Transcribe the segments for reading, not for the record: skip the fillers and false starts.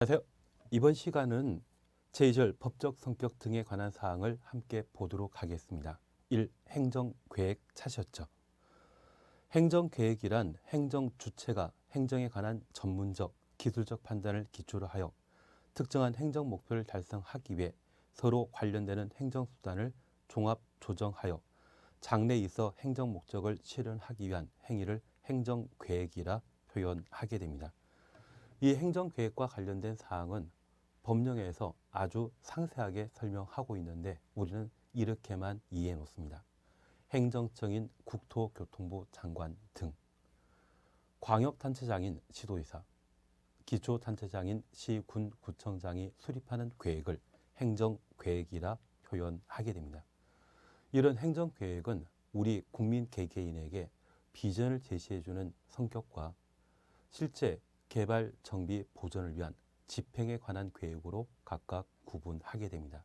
안녕하세요. 이번 시간은 제2절 법적 성격 등에 관한 사항을 함께 보도록 하겠습니다. 1. 행정계획 찾으셨죠? 행정계획이란 행정 주체가 행정에 관한 전문적, 기술적 판단을 기초로 하여 특정한 행정 목표를 달성하기 위해 서로 관련되는 행정수단을 종합 조정하여 장래에 있어 행정 목적을 실현하기 위한 행위를 행정계획이라 표현하게 됩니다. 이 행정계획과 관련된 사항은 법령에서 아주 상세하게 설명하고 있는데 우리는 이렇게만 이해해 놓습니다. 행정청인 국토교통부 장관 등, 광역단체장인 시도의사, 기초단체장인 시, 군, 구청장이 수립하는 계획을 행정계획이라 표현하게 됩니다. 이런 행정계획은 우리 국민 개개인에게 비전을 제시해주는 성격과 실제 개발, 정비, 보전을 위한 집행에 관한 계획으로 각각 구분하게 됩니다.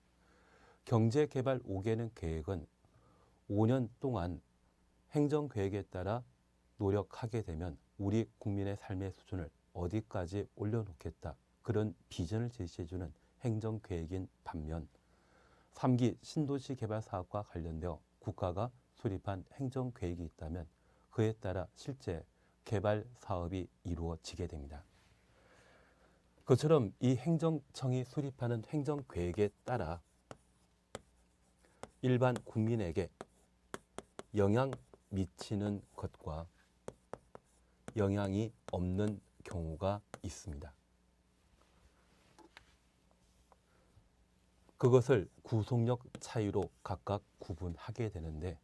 경제개발 5개년 계획은 5년 동안 행정계획에 따라 노력하게 되면 우리 국민의 삶의 수준을 어디까지 올려놓겠다, 그런 비전을 제시해주는 행정계획인 반면 3기 신도시 개발 사업과 관련되어 국가가 수립한 행정계획이 있다면 그에 따라 실제 개발 사업이 이루어지게 됩니다. 그처럼 이 행정청이 수립하는 행정계획에 따라 일반 국민에게 영향 미치는 것과 영향이 없는 경우가 있습니다. 그것을 구속력 차이로 각각 구분하게 되는데,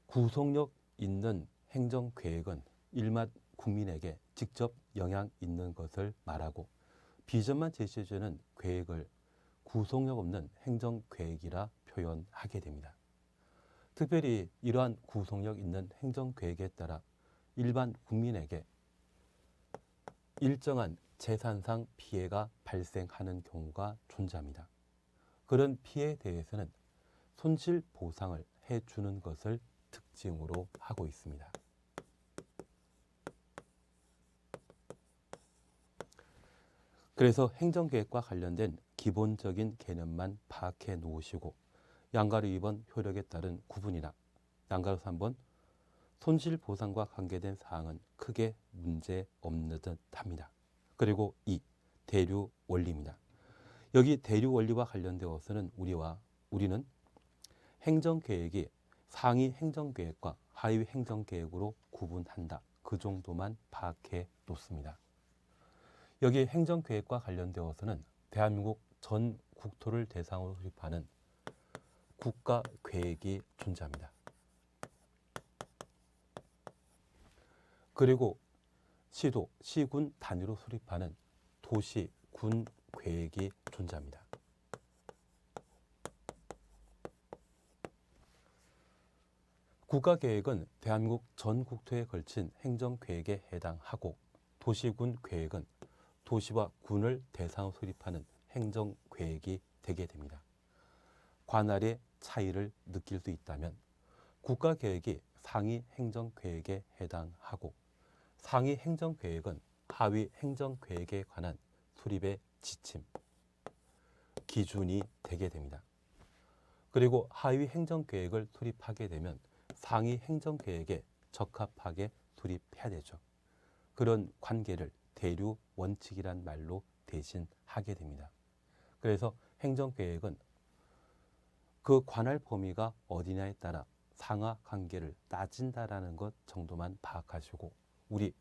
구속력 있는 행정계획은 일반 국민에게 직접 영향 있는 것을 말하고 비전만 제시해주는 계획을 구속력 없는 행정계획이라 표현하게 됩니다. 특별히 이러한 구속력 있는 행정계획에 따라 일반 국민에게 일정한 재산상 피해가 발생하는 경우가 존재합니다. 그런 피해에 대해서는 손실보상을 해주는 것을 특징으로 하고 있습니다. 그래서 행정계획과 관련된 기본적인 개념만 파악해 놓으시고 양가로 2번 효력에 따른 구분이나 양가로 3번 손실보상과 관계된 사항은 크게 문제 없는 듯 합니다. 그리고 2. 대류 원리입니다. 여기 대류 원리와 관련되어서는 우리는 행정계획이 상위 행정계획과 하위 행정계획으로 구분한다, 그 정도만 파악해 놓습니다. 여기 행정계획과 관련되어서는 대한민국 전 국토를 대상으로 수립하는 국가계획이 존재합니다. 그리고 시도, 시군 단위로 수립하는 도시, 군 계획이 존재합니다. 국가계획은 대한민국 전 국토에 걸친 행정계획에 해당하고 도시군 계획은 도시와 군을 대상으로 수립하는 행정계획이 되게 됩니다. 관할의 차이를 느낄 수 있다면 국가계획이 상위 행정계획에 해당하고 상위 행정계획은 하위 행정계획에 관한 수립의 지침, 기준이 되게 됩니다. 그리고 하위 행정계획을 수립하게 되면 상위 행정계획에 적합하게 수립해야 되죠. 그런 관계를 대류 원칙이란 말로 대신하게 됩니다. 그래서 행정계획은 그 관할 범위가 어디냐에 따라 상하 관계를 따진다라는 것 정도만 파악하시고 우리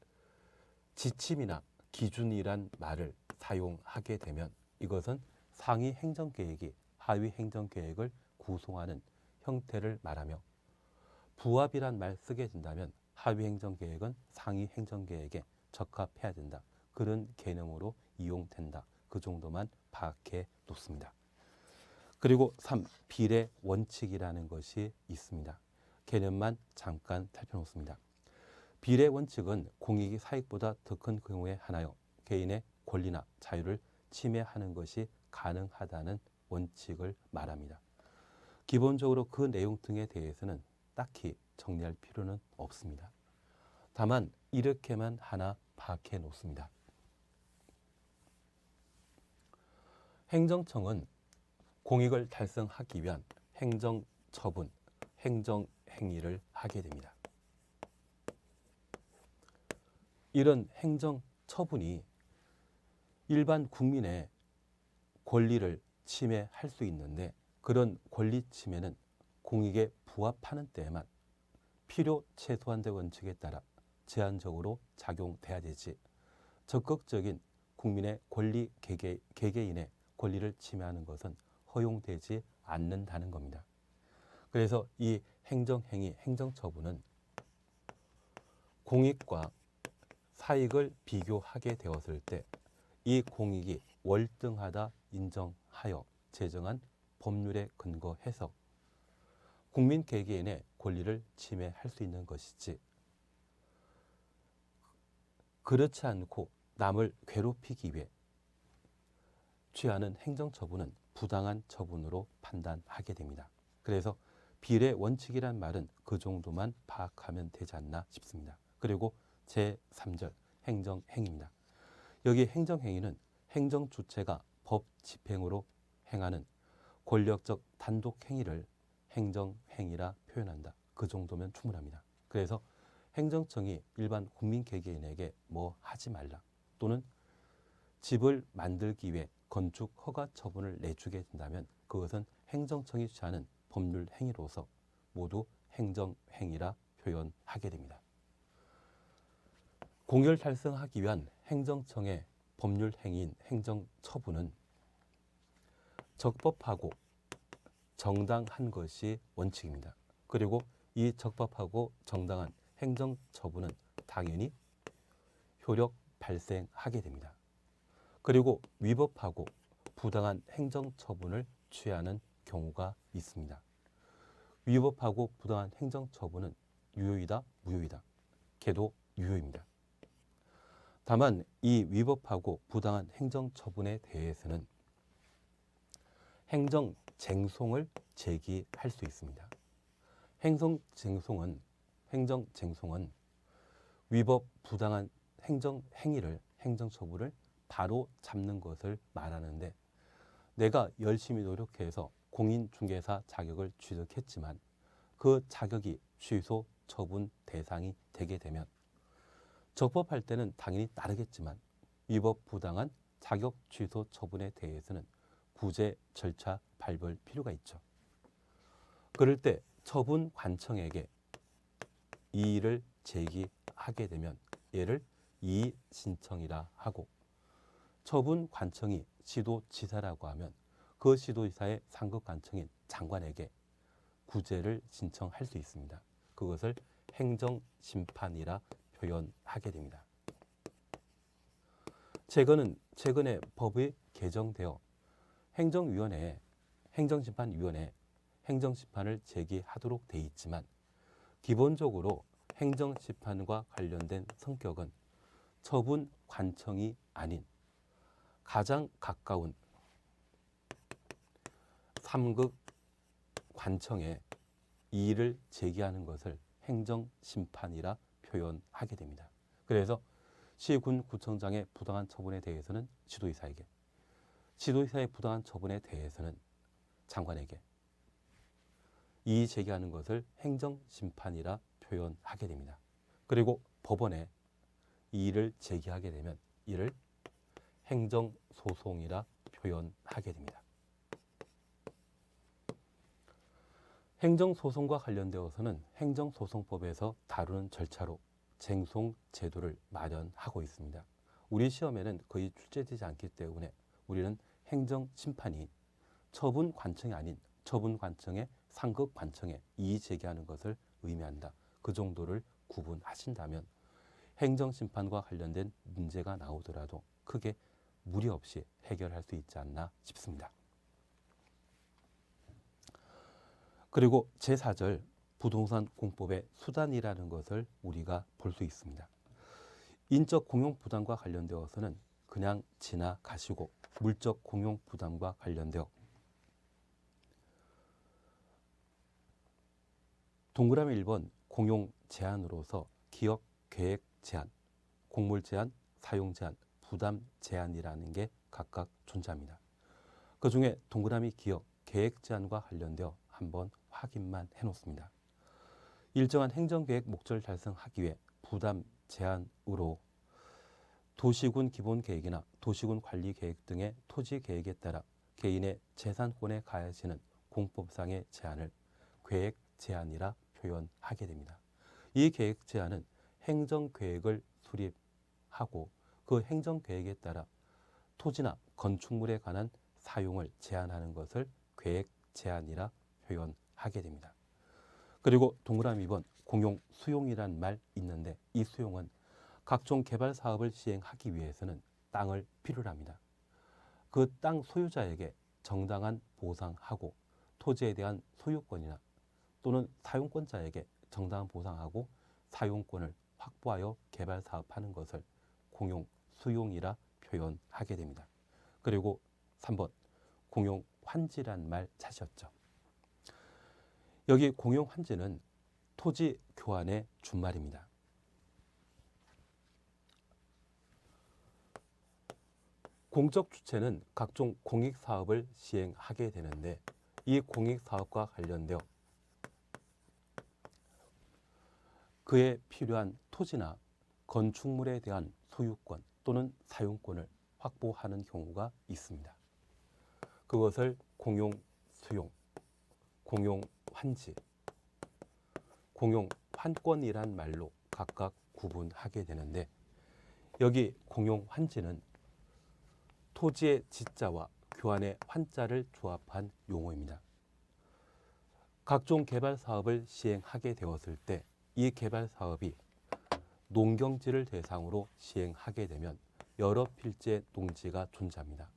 지침이나 기준이란 말을 사용하게 되면 이것은 상위 행정계획이 하위 행정계획을 구성하는 형태를 말하며 부합이란 말 쓰게 된다면 하위 행정계획은 상위 행정계획에 적합해야 된다, 그런 개념으로 이용된다, 그 정도만 파악해 놓습니다. 그리고 3. 비례 원칙이라는 것이 있습니다. 개념만 잠깐 살펴놓습니다. 비례 원칙은 공익이 사익보다 더 큰 경우에 한하여 개인의 권리나 자유를 침해하는 것이 가능하다는 원칙을 말합니다. 기본적으로 그 내용 등에 대해서는 딱히 정리할 필요는 없습니다. 다만 이렇게만 하나 파악해 놓습니다. 행정청은 공익을 달성하기 위한 행정처분, 행정행위를 하게 됩니다. 이런 행정처분이 일반 국민의 권리를 침해할 수 있는데 그런 권리 침해는 공익에 부합하는 때에만 필요 최소한의 원칙에 따라 제한적으로 작용돼야 되지 적극적인 국민의 권리 개개인의 권리를 침해하는 것은 허용되지 않는다는 겁니다. 그래서 이 행정행위, 행정처분은 공익과 사익을 비교하게 되었을 때 이 공익이 월등하다 인정하여 제정한 법률에 근거해서 국민 개개인의 권리를 침해할 수 있는 것이지 그렇지 않고 남을 괴롭히기 위해 취하는 행정처분은 부당한 처분으로 판단하게 됩니다. 그래서 비례 원칙이란 말은 그 정도만 파악하면 되지 않나 싶습니다. 그리고 제3절 행정행위입니다. 여기 행정행위는 행정주체가 법 집행으로 행하는 권력적 단독행위를 행정행위라 표현한다. 그 정도면 충분합니다. 그래서 행정청이 일반 국민 개개인에게 뭐 하지 말라 또는 집을 만들기 위해 건축 허가 처분을 내주게 된다면 그것은 행정청이 취하는 법률 행위로서 모두 행정행위라 표현하게 됩니다. 공익을 달성하기 위한 행정청의 법률 행위인 행정처분은 적법하고 정당한 것이 원칙입니다. 그리고 이 적법하고 정당한 행정처분은 당연히 효력 발생하게 됩니다. 그리고 위법하고 부당한 행정처분을 취하는 경우가 있습니다. 위법하고 부당한 행정처분은 유효이다, 무효이다. 걔도 유효입니다. 다만 이 위법하고 부당한 행정처분에 대해서는 행정쟁송을 제기할 수 있습니다. 행정쟁송은 위법 부당한 행정행위를 행정처분을 바로 잡는 것을 말하는데 내가 열심히 노력해서 공인중개사 자격을 취득했지만 그 자격이 취소 처분 대상이 되게 되면 적법할 때는 당연히 따르겠지만 위법 부당한 자격 취소 처분에 대해서는 구제 절차 밟을 필요가 있죠. 그럴 때 처분관청에게 이의를 제기하게 되면 얘를 이의신청이라 하고 처분관청이 시도지사라고 하면 그 시도지사의 상급관청인 장관에게 구제를 신청할 수 있습니다. 그것을 행정심판이라 표현하게 됩니다. 최근에 법이 개정되어 행정심판위원회에 행정심판을 제기하도록 돼 있지만 기본적으로 행정심판과 관련된 성격은 처분관청이 아닌 가장 가까운 3급 관청에 이의를 제기하는 것을 행정심판이라 표현하게 됩니다. 그래서 시군구청장의 부당한 처분에 대해서는 지도이사에게, 지도이사의 부당한 처분에 대해서는 장관에게 이의 제기하는 것을 행정심판이라 표현하게 됩니다. 그리고 법원에 이의를 제기하게 되면 이를 행정소송이라 표현하게 됩니다. 행정소송과 관련되어서는 행정소송법에서 다루는 절차로 쟁송 제도를 마련하고 있습니다. 우리 시험에는 거의 출제되지 않기 때문에 우리는 행정심판이 처분관청이 아닌 처분관청의 상급관청에 이의 제기하는 것을 의미한다. 그 정도를 구분하신다면 행정심판과 관련된 문제가 나오더라도 크게 무리 없이 해결할 수 있지 않나 싶습니다. 그리고 제4절 부동산 공법의 수단이라는 것을 우리가 볼 수 있습니다. 인적 공용 부담과 관련되어서는 그냥 지나가시고 물적 공용 부담과 관련되어 동그라미 1번 공용 제한으로서 기업 계획 제한, 곡물 제한, 사용 제한, 부담 제한이라는 게 각각 존재합니다. 그중에 동그라미 기억, 계획 제한과 관련되어 한번 확인만 해놓습니다. 일정한 행정계획 목적을 달성하기 위해 부담 제한으로 도시군 기본계획이나 도시군 관리계획 등의 토지계획에 따라 개인의 재산권에 가해지는 공법상의 제한을 계획 제한이라 표현하게 됩니다. 이 계획 제한은 행정계획을 수립하고 그 행정계획에 따라 토지나 건축물에 관한 사용을 제한하는 것을 계획 제한이라 표현하게 됩니다. 그리고 동그라미 2번 공용 수용이란 말 있는데 이 수용은 각종 개발 사업을 시행하기 위해서는 땅을 필요로 합니다. 그 땅 소유자에게 정당한 보상하고 토지에 대한 소유권이나 또는 사용권자에게 정당한 보상하고 사용권을 확보하여 개발 사업하는 것을 공용 수용이라 표현하게 됩니다. 그리고 3번 공용 환지란 말 찾으셨죠? 여기 공용 환지는 토지 교환의 준말입니다. 공적 주체는 각종 공익사업을 시행하게 되는데 이 공익사업과 관련되어 그에 필요한 토지나 건축물에 대한 소유권 또는 사용권을 확보하는 경우가 있습니다. 그것을 공용 수용, 공용 환지, 공용 환권이란 말로 각각 구분하게 되는데 여기 공용 환지는 토지의 지자와 교환의 환자를 조합한 용어입니다. 각종 개발 사업을 시행하게 되었을 때 이 개발 사업이 농경지를 대상으로 시행하게 되면 여러 필지의 농지가 존재합니다.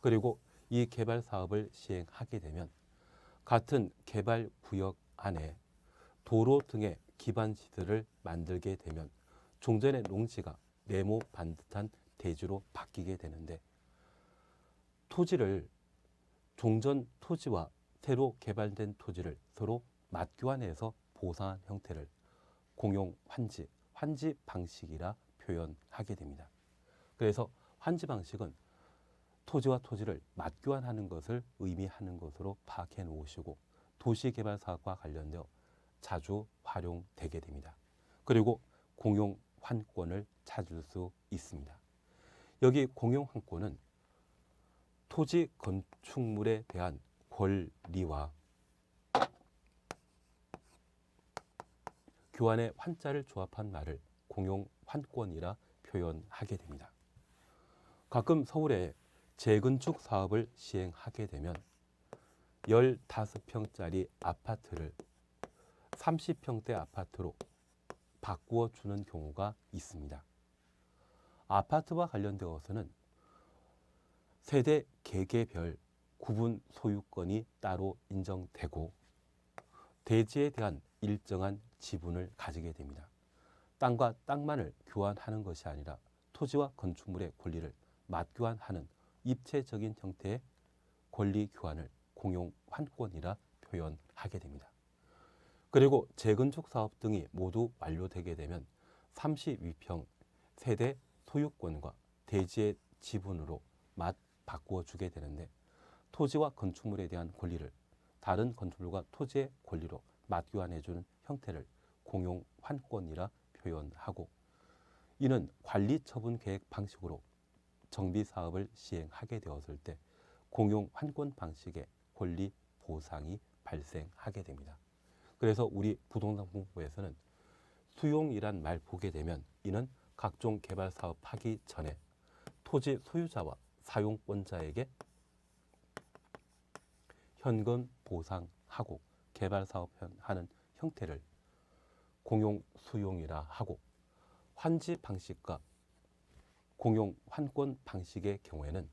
그리고 이 개발 사업을 시행하게 되면 같은 개발 구역 안에 도로 등의 기반 시설을 만들게 되면 종전의 농지가 네모 반듯한 대지로 바뀌게 되는데 토지를 종전 토지와 새로 개발된 토지를 서로 맞교환해서 보상한 형태를 공용 환지, 환지 방식이라 표현하게 됩니다. 그래서 환지 방식은 토지와 토지를 맞교환하는 것을 의미하는 것으로 파악해 놓으시고 도시개발 사업과 관련되어 자주 활용되게 됩니다. 그리고 공용 환권을 찾을 수 있습니다. 여기 공용 환권은 토지 건축물에 대한 권리와 교환의 환자를 조합한 말을 공용 환권이라 표현하게 됩니다. 가끔 서울에 재건축 사업을 시행하게 되면 15평짜리 아파트를 30평대 아파트로 바꾸어 주는 경우가 있습니다. 아파트와 관련되어서는 세대 계계별 구분 소유권이 따로 인정되고 대지에 대한 일정한 지분을 가지게 됩니다. 땅과 땅만을 교환하는 것이 아니라 토지와 건축물의 권리를 맞교환하는 입체적인 형태의 권리 교환을 공용 환권이라 표현하게 됩니다. 그리고 재건축 사업 등이 모두 완료되게 되면 32평 세대 소유권과 대지의 지분으로 바꾸어 주게 되는데 토지와 건축물에 대한 권리를 다른 건축물과 토지의 권리로 맞교환해 주는 형태를 공용 환권이라 표현하고 이는 관리 처분 계획 방식으로 정비 사업을 시행하게 되었을 때 공용 환권 방식의 권리 보상이 발생하게 됩니다. 그래서 우리 부동산 공부에서는 수용이란 말 보게 되면 이는 각종 개발 사업 하기 전에 토지 소유자와 사용권자에게 현금 보상하고 개발 사업하는 형태를 공용 수용이라 하고 환지 방식과 공용 환권 방식의 경우에는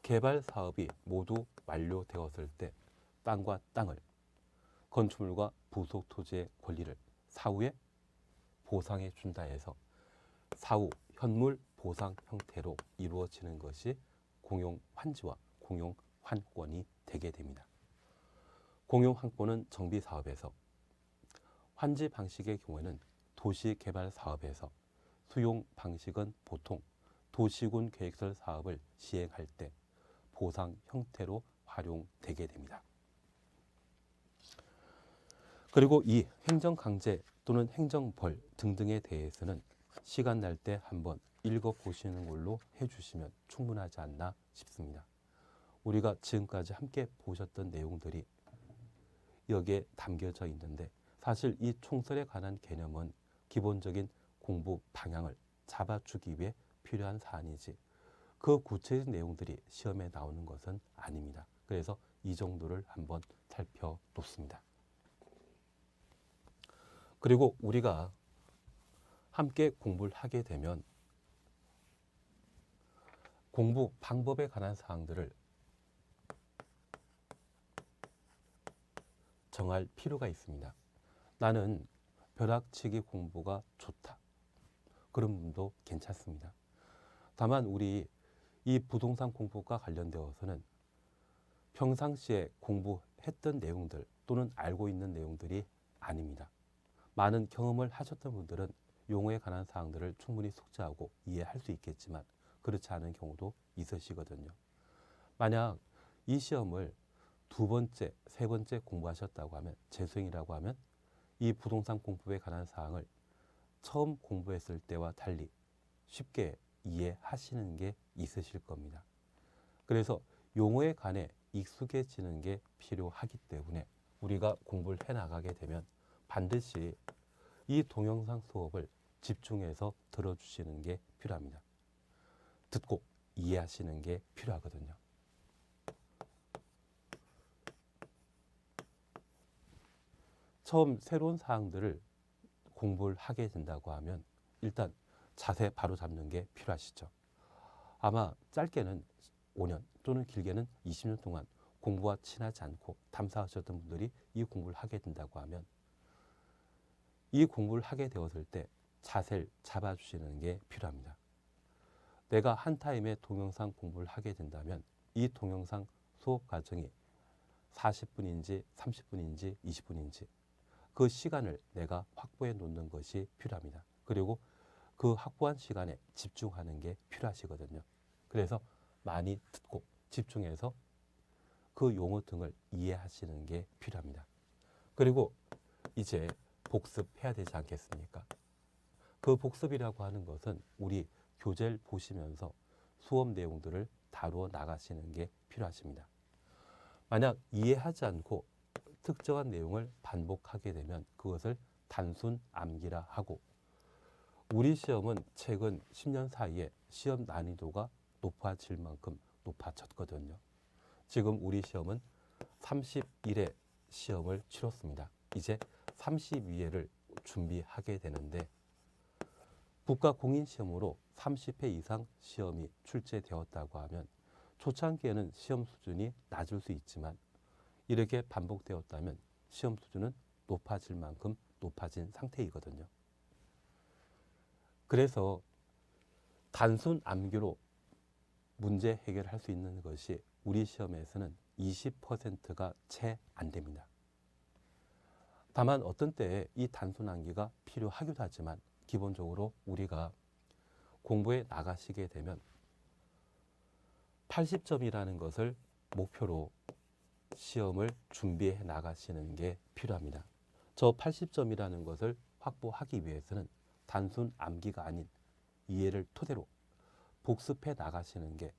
개발 사업이 모두 완료되었을 때 땅과 땅을 건축물과 부속 토지의 권리를 사후에 보상해 준다 해서 사후 현물 보상 형태로 이루어지는 것이 공용 환지와 공용 환권이 되게 됩니다. 공용 환권은 정비 사업에서, 환지 방식의 경우에는 도시 개발 사업에서, 수용 방식은 보통 도시군 계획설 사업을 시행할 때 보상 형태로 활용되게 됩니다. 그리고 이 행정강제 또는 행정벌 등등에 대해서는 시간 날 때 한번 읽어보시는 걸로 해주시면 충분하지 않나 싶습니다. 우리가 지금까지 함께 보셨던 내용들이 여기에 담겨져 있는데 사실 이 총설에 관한 개념은 기본적인 공부 방향을 잡아주기 위해 필요한 사안이지 그 구체적인 내용들이 시험에 나오는 것은 아닙니다. 그래서 이 정도를 한번 살펴놓습니다. 그리고 우리가 함께 공부를 하게 되면 공부 방법에 관한 사항들을 정할 필요가 있습니다. 나는 벼락치기 공부가 좋다. 그런 분도 괜찮습니다. 다만 우리 이 부동산 공부가 관련되어서는 평상시에 공부했던 내용들 또는 알고 있는 내용들이 아닙니다. 많은 경험을 하셨던 분들은 용어에 관한 사항들을 충분히 숙지하고 이해할 수 있겠지만 그렇지 않은 경우도 있으시거든요. 만약 이 시험을 두 번째, 세 번째 공부하셨다고 하면 재수행이라고 하면 이 부동산 공부에 관한 사항을 처음 공부했을 때와 달리 쉽게 이해하시는 게 있으실 겁니다. 그래서 용어에 관해 익숙해지는 게 필요하기 때문에 우리가 공부를 해나가게 되면 반드시 이 동영상 수업을 집중해서 들어주시는 게 필요합니다. 듣고 이해하시는 게 필요하거든요. 처음 새로운 사항들을 공부를 하게 된다고 하면 일단 자세 바로 잡는 게 필요하시죠. 아마 짧게는 5년 또는 길게는 20년 동안 공부와 친하지 않고 탐사하셨던 분들이 이 공부를 하게 된다고 하면 이 공부를 하게 되었을 때 자세를 잡아주시는 게 필요합니다. 내가 한 타임에 동영상 공부를 하게 된다면 이 동영상 수업 과정이 40분인지 30분인지 20분인지 그 시간을 내가 확보해 놓는 것이 필요합니다. 그리고 그 확보한 시간에 집중하는 게 필요하시거든요. 그래서 많이 듣고 집중해서 그 용어 등을 이해하시는 게 필요합니다. 그리고 이제 복습해야 되지 않겠습니까? 그 복습이라고 하는 것은 우리 교재를 보시면서 수업 내용들을 다루어 나가시는 게 필요하십니다. 만약 이해하지 않고 특정한 내용을 반복하게 되면 그것을 단순 암기라 하고 우리 시험은 최근 10년 사이에 시험 난이도가 높아질 만큼 높아졌거든요. 지금 우리 시험은 31회 시험을 치렀습니다. 이제 32회를 준비하게 되는데 국가공인시험으로 30회 이상 시험이 출제되었다고 하면 초창기에는 시험 수준이 낮을 수 있지만 이렇게 반복되었다면 시험 수준은 높아질 만큼 높아진 상태이거든요. 그래서 단순 암기로 문제 해결할 수 있는 것이 우리 시험에서는 20%가 채 안 됩니다. 다만 어떤 때에 이 단순 암기가 필요하기도 하지만 기본적으로 우리가 공부에 나가시게 되면 80점이라는 것을 목표로 시험을 준비해 나가시는 게 필요합니다. 저 80점이라는 것을 확보하기 위해서는 단순 암기가 아닌 이해를 토대로 복습해 나가시는 게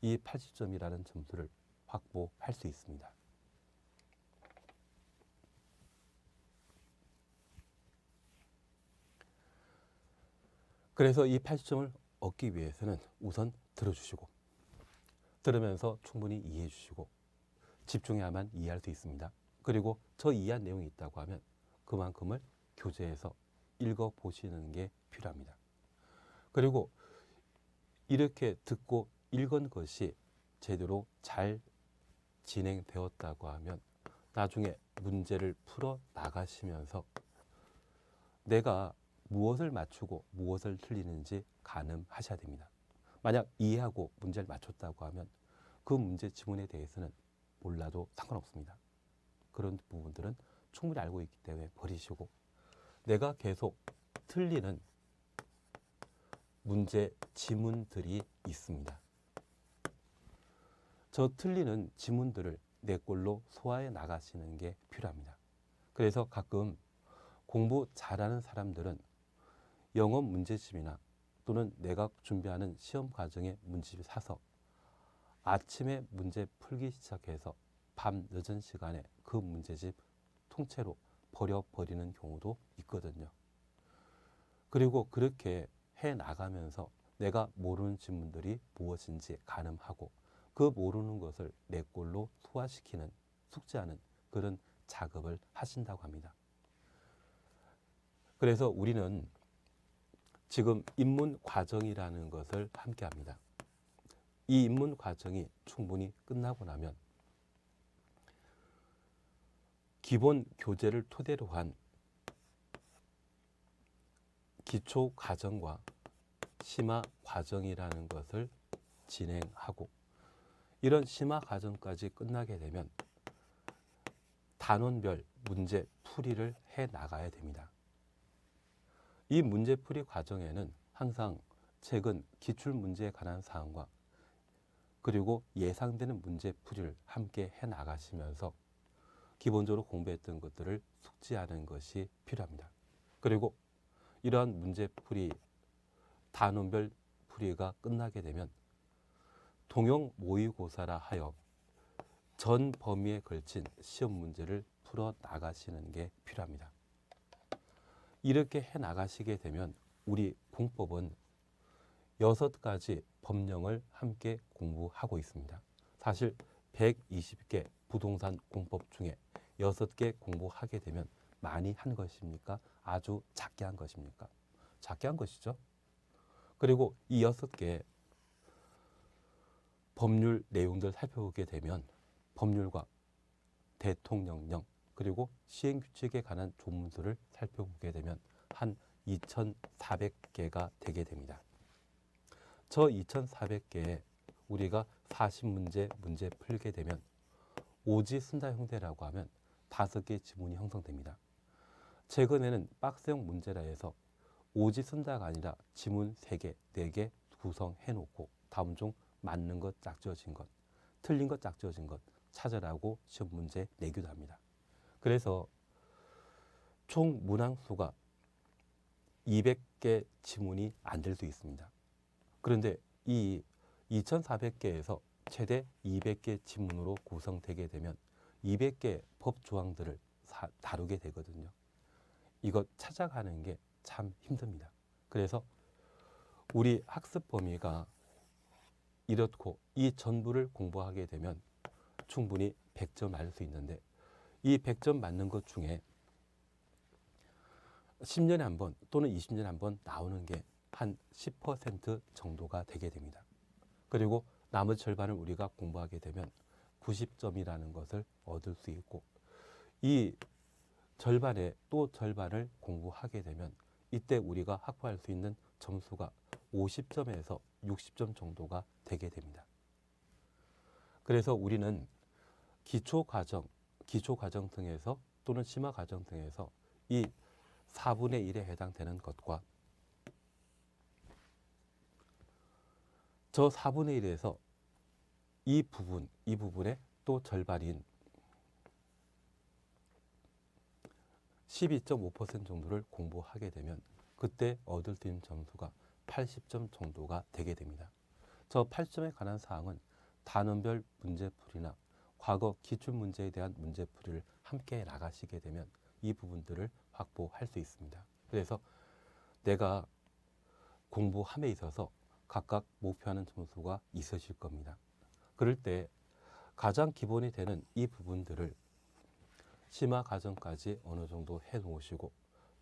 이 80점이라는 점수를 확보할 수 있습니다. 그래서 이 80점을 얻기 위해서는 우선 들어주시고 들으면서 충분히 이해해 주시고 집중해야만 이해할 수 있습니다. 그리고 저 이해한 내용이 있다고 하면 그만큼을 교재에서 읽어보시는 게 필요합니다. 그리고 이렇게 듣고 읽은 것이 제대로 잘 진행되었다고 하면 나중에 문제를 풀어 나가시면서 내가 무엇을 맞추고 무엇을 틀리는지 가늠하셔야 됩니다. 만약 이해하고 문제를 맞췄다고 하면 그 문제 지문에 대해서는 몰라도 상관없습니다. 그런 부분들은 충분히 알고 있기 때문에 버리시고 내가 계속 틀리는 문제 지문들이 있습니다. 저 틀리는 지문들을 내 꼴로 소화해 나가시는 게 필요합니다. 그래서 가끔 공부 잘하는 사람들은 영어 문제집이나 또는 내가 준비하는 시험 과정의 문제집을 사서 아침에 문제 풀기 시작해서 밤 늦은 시간에 그 문제집 통째로 버려버리는 경우도 있거든요. 그리고 그렇게 해 나가면서 내가 모르는 지문들이 무엇인지 가늠하고 그 모르는 것을 내 꼴로 소화시키는, 숙지하는 그런 작업을 하신다고 합니다. 그래서 우리는 지금 입문 과정이라는 것을 함께 합니다. 이 입문 과정이 충분히 끝나고 나면 기본 교재를 토대로 한 기초 과정과 심화 과정이라는 것을 진행하고, 이런 심화 과정까지 끝나게 되면 단원별 문제 풀이를 해 나가야 됩니다. 이 문제 풀이 과정에는 항상 최근 기출 문제에 관한 사항과 그리고 예상되는 문제 풀이를 함께 해 나가시면서 기본적으로 공부했던 것들을 숙지하는 것이 필요합니다. 그리고 이러한 문제 풀이, 단원별 풀이가 끝나게 되면 통용 모의고사라 하여 전 범위에 걸친 시험 문제를 풀어 나가시는 게 필요합니다. 이렇게 해 나가시게 되면 우리 공법은 6가지 법령을 함께 공부하고 있습니다. 사실 120개 부동산 공법 중에 6개 공부하게 되면 많이 한 것입니까? 아주 작게 한 것입니까? 작게 한 것이죠. 그리고 이 6개 법률 내용들 살펴보게 되면 법률과 대통령령 그리고 시행규칙에 관한 조문들을 살펴보게 되면 한 2,400개가 되게 됩니다. 저 2,400개에 우리가 40문제 문제 풀게 되면 오지순다 형태라고 하면 5개 지문이 형성됩니다. 최근에는 박스형 문제라 해서 오지순다가 아니라 지문 3개, 4개 구성해 놓고 다음 중 맞는 것, 짝지어진 것, 틀린 것, 짝지어진 것 찾으라고 시험 문제 내기도 합니다. 그래서 총 문항수가 200개 지문이 안 될 수 있습니다. 그런데 이 2,400개에서 최대 200개 지문으로 구성되게 되면 200개 법 조항들을 다루게 되거든요. 이것 찾아가는 게 참 힘듭니다. 그래서 우리 학습 범위가 이렇고 이 전부를 공부하게 되면 충분히 100점 맞을 수 있는데, 이 100점 맞는 것 중에 10년에 한 번 또는 20년에 한 번 나오는 게 한 10% 정도가 되게 됩니다. 그리고 나머지 절반을 우리가 공부하게 되면 90점이라는 것을 얻을 수 있고, 이 절반에 또 절반을 공부하게 되면 이때 우리가 확보할 수 있는 점수가 50점에서 60점 정도가 되게 됩니다. 그래서 우리는 기초과정 등에서 또는 심화과정 등에서 이 4분의 1에 해당되는 것과 저 4분의 1에서 이 부분의 또 절반인 12.5% 정도를 공부하게 되면 그때 얻을 수 있는 점수가 80점 정도가 되게 됩니다. 저 80점에 관한 사항은 단원별 문제풀이나 과거 기출문제에 대한 문제풀이를 함께 나가시게 되면 이 부분들을 확보할 수 있습니다. 그래서 내가 공부함에 있어서 각각 목표하는 점수가 있으실 겁니다. 그럴 때 가장 기본이 되는 이 부분들을 심화 과정까지 어느 정도 해 놓으시고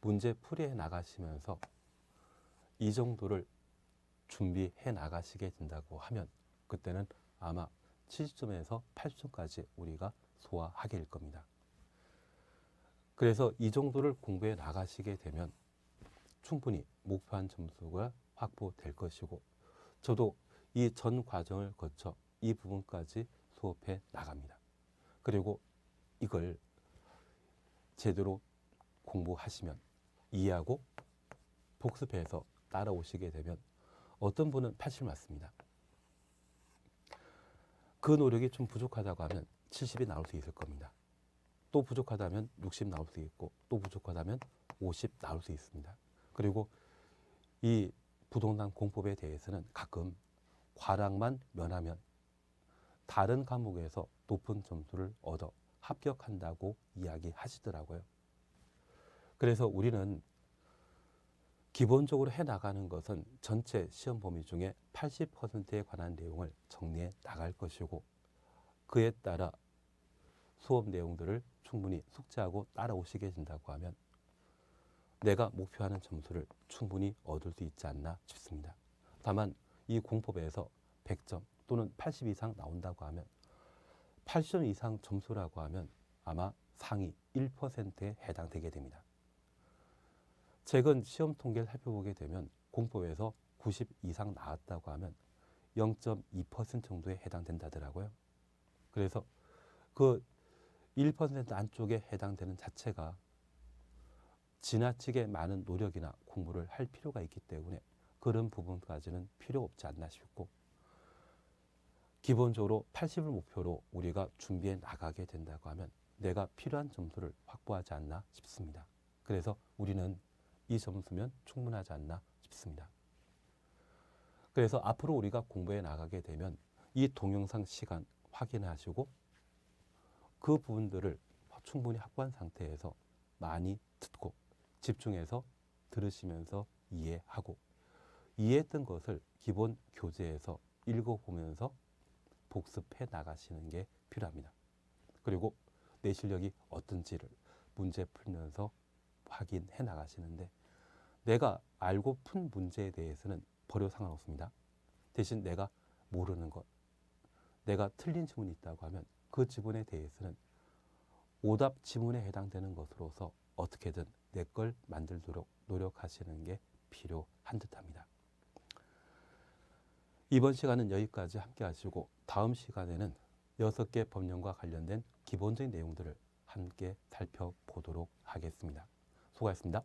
문제 풀이해 나가시면서 이 정도를 준비해 나가시게 된다고 하면 그때는 아마 70점에서 80점까지 우리가 소화하게 될 겁니다. 그래서 이 정도를 공부해 나가시게 되면 충분히 목표한 점수가 확보될 것이고, 저도 이 전 과정을 거쳐 이 부분까지 수업해 나갑니다. 그리고 이걸 제대로 공부하시면 이해하고 복습해서 따라오시게 되면 어떤 분은 80 맞습니다. 그 노력이 좀 부족하다고 하면 70이 나올 수 있을 겁니다. 또 부족하다면 60 나올 수 있고 또 부족하다면 50 나올 수 있습니다. 그리고 이 부동산 공법에 대해서는 가끔 과락만 면하면 다른 과목에서 높은 점수를 얻어 합격한다고 이야기하시더라고요. 그래서 우리는 기본적으로 해나가는 것은 전체 시험 범위 중에 80%에 관한 내용을 정리해 나갈 것이고 그에 따라 수업 내용들을 충분히 숙지하고 따라오시게 된다고 하면 내가 목표하는 점수를 충분히 얻을 수 있지 않나 싶습니다. 다만 이 공법에서 100점 또는 80 이상 나온다고 하면 80점 이상 점수라고 하면 아마 상위 1%에 해당되게 됩니다. 최근 시험 통계를 살펴보게 되면 공법에서 90 이상 나왔다고 하면 0.2% 정도에 해당된다더라고요. 그래서 그 1% 안쪽에 해당되는 자체가 지나치게 많은 노력이나 공부를 할 필요가 있기 때문에 그런 부분까지는 필요 없지 않나 싶고 기본적으로 80을 목표로 우리가 준비해 나가게 된다고 하면 내가 필요한 점수를 확보하지 않나 싶습니다. 그래서 우리는 이 점수면 충분하지 않나 싶습니다. 그래서 앞으로 우리가 공부해 나가게 되면 이 동영상 시간 확인하시고 그 부분들을 충분히 확보한 상태에서 많이 듣고 집중해서 들으시면서 이해하고 이해했던 것을 기본 교재에서 읽어보면서 복습해 나가시는 게 필요합니다. 그리고 내 실력이 어떤지를 문제 풀면서 확인해 나가시는데 내가 알고 푼 문제에 대해서는 버려 상관없습니다. 대신 내가 모르는 것, 내가 틀린 지문이 있다고 하면 그 지문에 대해서는 오답 지문에 해당되는 것으로서 어떻게든 내 걸 만들도록 노력하시는 게 필요한 듯합니다. 이번 시간은 여기까지 함께 하시고 다음 시간에는 6개 법령과 관련된 기본적인 내용들을 함께 살펴보도록 하겠습니다. 수고하셨습니다.